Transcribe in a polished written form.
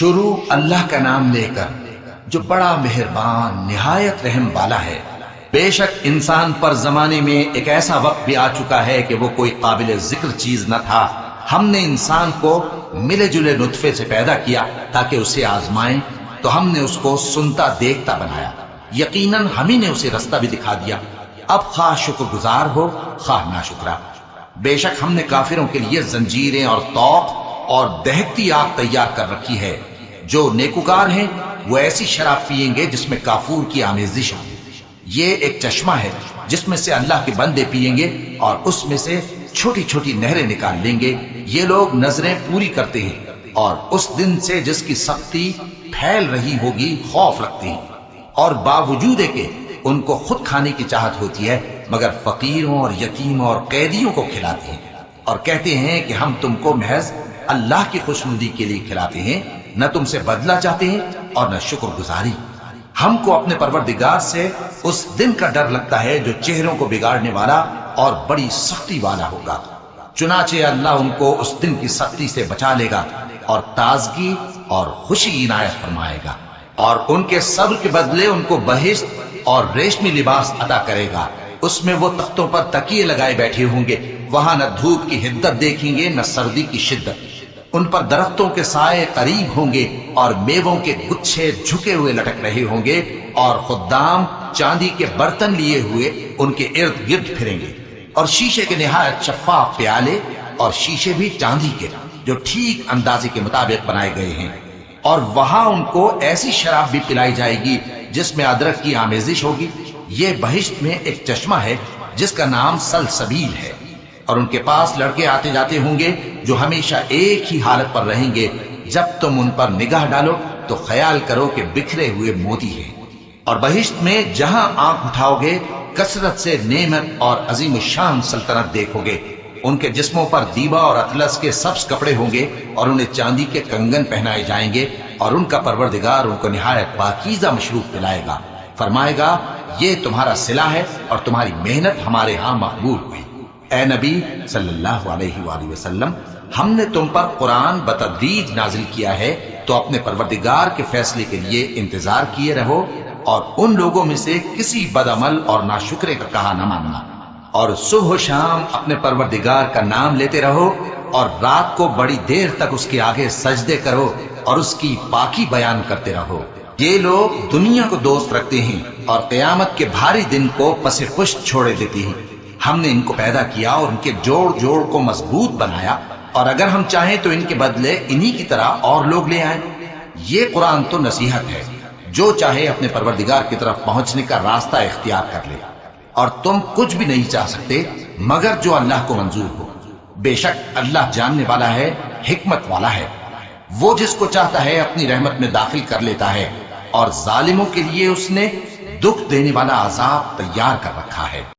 شروع اللہ کا نام لے کر جو بڑا مہربان نہایت رحم والا ہے۔ بے شک انسان پر زمانے میں ایک ایسا وقت بھی آ چکا ہے کہ وہ کوئی قابل ذکر چیز نہ تھا۔ ہم نے انسان کو ملے جلے نطفے سے پیدا کیا تاکہ اسے آزمائیں، تو ہم نے اس کو سنتا دیکھتا بنایا، یقیناً ہم ہی نے اسے رستہ بھی دکھا دیا۔ اب خواہ شکر گزار ہو خواہ ناشکرا۔ بے شک ہم نے کافروں کے لیے زنجیریں اور طوق اور دہکتی آگ تیار کر رکھی ہے۔ جو نیکوکار ہیں وہ ایسی شراب پیئیں گے جس میں کافور کی آمیزش ہو۔ یہ ایک چشمہ ہے جس میں سے اللہ کے بندے پیئیں گے اور اس میں سے چھوٹی چھوٹی نہریں نکال لیں گے۔ یہ لوگ نظریں پوری کرتے ہیں اور اس دن سے جس کی سختی پھیل رہی ہوگی خوف رکھتے ہیں، اور باوجود کہ ان کو خود کھانے کی چاہت ہوتی ہے مگر فقیروں اور یتیموں اور قیدیوں کو کھلاتے ہیں، اور کہتے ہیں کہ ہم تم کو محض اللہ کی خوشنودی کے لیے کھلاتے ہیں، نہ تم سے بدلہ چاہتے ہیں اور نہ شکر گزاری۔ ہم کو اپنے پروردگار سے اس دن کا ڈر لگتا ہے جو چہروں کو بگاڑنے والا اور بڑی سختی والا ہوگا۔ چنانچہ اللہ ان کو اس دن کی سختی سے بچا لے گا اور تازگی اور خوشی عنایت فرمائے گا، اور ان کے صبر کے بدلے ان کو بہشت اور ریشمی لباس عطا کرے گا۔ اس میں وہ تختوں پر تکیے لگائے بیٹھے ہوں گے، وہاں نہ دھوپ کی حدت دیکھیں گے نہ سردی کی شدت۔ ان پر درختوں کے سائے قریب ہوں گے اور میووں کے گچھے جھکے ہوئے لٹک رہے ہوں گے، اور خدام چاندی کے برتن لیے ہوئے ان کے ارد گرد پھریں گے، اور شیشے کے نہایت شفاف پیالے، اور شیشے بھی چاندی کے جو ٹھیک اندازے کے مطابق بنائے گئے ہیں۔ اور وہاں ان کو ایسی شراب بھی پلائی جائے گی جس میں ادرک کی آمیزش ہوگی۔ یہ بہشت میں ایک چشمہ ہے جس کا نام سلسبیل ہے، اور ان کے پاس لڑکے آتے جاتے ہوں گے جو ہمیشہ ایک ہی حالت پر رہیں گے۔ جب تم ان پر نگاہ ڈالو تو خیال کرو کہ بکھرے ہوئے موتی ہیں۔ اور بہشت میں جہاں آنکھ اٹھاؤ گے کثرت سے نعمت اور عظیم الشان سلطنت دیکھو گے۔ ان کے جسموں پر دیبا اور اطلس کے سبز کپڑے ہوں گے، اور انہیں چاندی کے کنگن پہنائے جائیں گے، اور ان کا پروردگار ان کو نہایت پاکیزہ مشروب پلائے گا، فرمائے گا یہ تمہارا صلہ ہے اور تمہاری محنت ہمارے ہاں مقبول ہوئی۔ اے نبی صلی اللہ علیہ وآلہ وسلم، ہم نے تم پر قرآن بتدریج نازل کیا ہے، تو اپنے پروردگار کے فیصلے کے لیے انتظار کیے رہو، اور ان لوگوں میں سے کسی بد عمل اور ناشکرے کا کہا نہ ماننا، اور صبح و شام اپنے پروردگار کا نام لیتے رہو، اور رات کو بڑی دیر تک اس کے آگے سجدے کرو اور اس کی پاکی بیان کرتے رہو۔ یہ لوگ دنیا کو دوست رکھتے ہیں اور قیامت کے بھاری دن کو پس پشت چھوڑے دیتے ہیں۔ ہم نے ان کو پیدا کیا اور ان کے جوڑ جوڑ کو مضبوط بنایا، اور اگر ہم چاہیں تو ان کے بدلے انہی کی طرح اور لوگ لے آئیں۔ یہ قرآن تو نصیحت ہے، جو چاہے اپنے پروردگار کی طرف پہنچنے کا راستہ اختیار کر لے، اور تم کچھ بھی نہیں چاہ سکتے مگر جو اللہ کو منظور ہو۔ بے شک اللہ جاننے والا ہے، حکمت والا ہے۔ وہ جس کو چاہتا ہے اپنی رحمت میں داخل کر لیتا ہے، اور ظالموں کے لیے اس نے دکھ دینے والا عذاب تیار کر رکھا ہے۔